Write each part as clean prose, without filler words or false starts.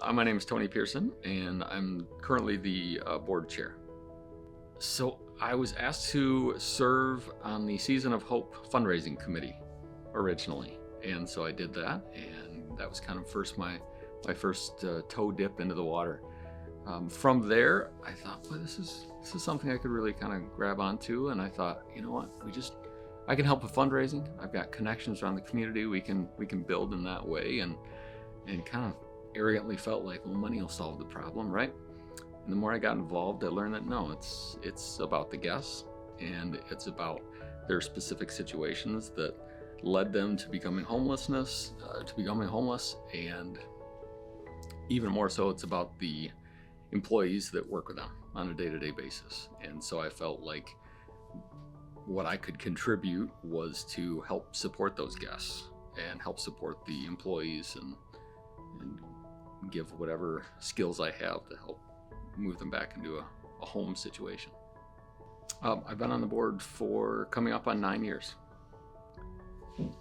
My name is Tony Pearson, and I'm currently the board chair. So I was asked to serve on the Season of Hope fundraising committee originally, and so I did that, and that was kind of my first toe dip into the water. From there, I thought, well, this is something I could really kind of grab onto, and I thought, you know what, I can help with fundraising. I've got connections around the community. We can build in that way, and kind of arrogantly felt like, well, money will solve the problem, right? And the more I got involved, I learned that no, it's about the guests, and it's about their specific situations that led them to becoming homeless, and even more so, it's about the employees that work with them on a day-to-day basis. And so I felt like what I could contribute was to help support those guests and help support the employees and give whatever skills I have to help move them back into a home situation. I've been on the board for coming up on 9 years.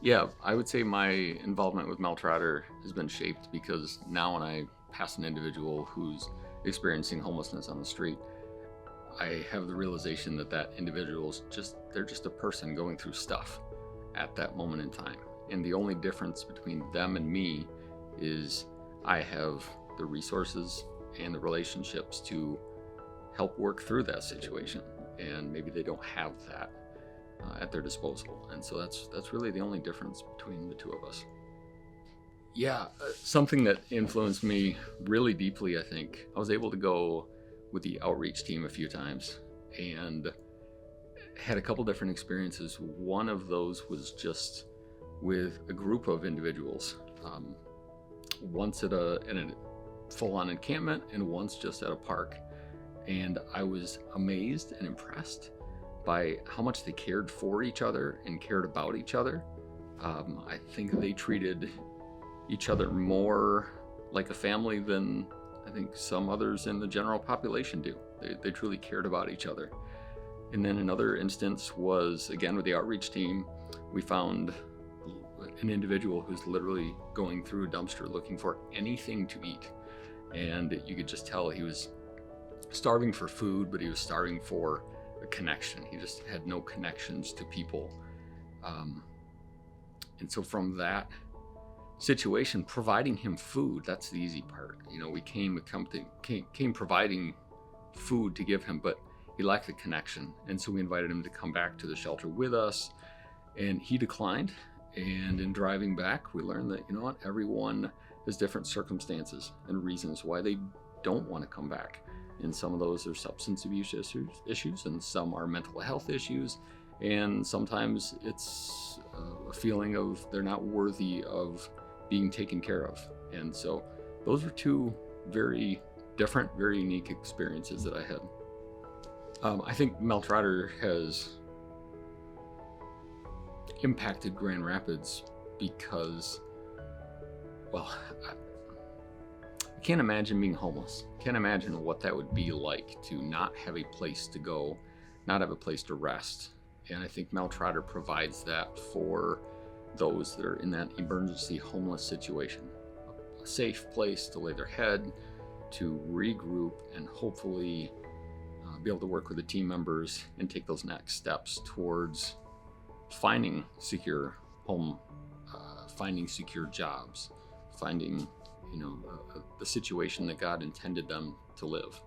Yeah, I would say my involvement with Mel Trotter has been shaped because now when I pass an individual who's experiencing homelessness on the street, I have the realization that individual's they're just a person going through stuff at that moment in time. And the only difference between them and me is I have the resources and the relationships to help work through that situation, and maybe they don't have that at their disposal. And so that's really the only difference between the two of us. Yeah, something that influenced me really deeply, I think, I was able to go with the outreach team a few times and had a couple different experiences. One of those was just with a group of individuals, once at a full-on encampment and once just at a park. And I was amazed and impressed by how much they cared for each other and cared about each other. I think they treated each other more like a family than I think some others in the general population do. They truly cared about each other. And then another instance was, again, with the outreach team, we found an individual who's literally going through a dumpster looking for anything to eat. And you could just tell he was starving for food, but he was starving for a connection. He just had no connections to people. And so from that situation, providing him food, that's the easy part. We came providing food to give him, but he lacked the connection. And so we invited him to come back to the shelter with us, and he declined. And in driving back, we learned that, everyone has different circumstances and reasons why they don't want to come back. And some of those are substance abuse issues, and some are mental health issues. And sometimes it's a feeling of they're not worthy of being taken care of. And so those were two very different, very unique experiences that I had. I think Mel Trotter has impacted Grand Rapids because, well, I can't imagine being homeless. Can't imagine what that would be like to not have a place to go, not have a place to rest. And I think Mel Trotter provides that for those that are in that emergency homeless situation. A safe place to lay their head, to regroup, and hopefully be able to work with the team members and take those next steps towards finding secure home, finding secure jobs, finding the situation that God intended them to live.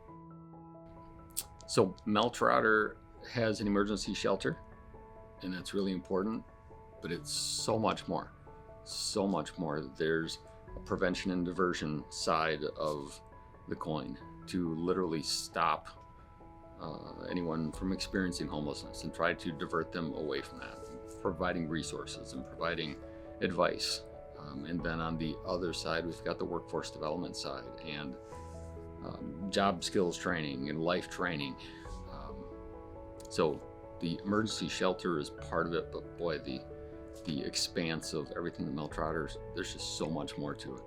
So Mel Trotter has an emergency shelter, and that's really important, but it's so much more. There's a prevention and diversion side of the coin to literally stop anyone from experiencing homelessness and try to divert them away from that, providing resources and providing advice. And then on the other side, we've got the workforce development side and job skills training and life training. So the emergency shelter is part of it, but boy, the expanse of everything that Mel Trotter, there's just so much more to it.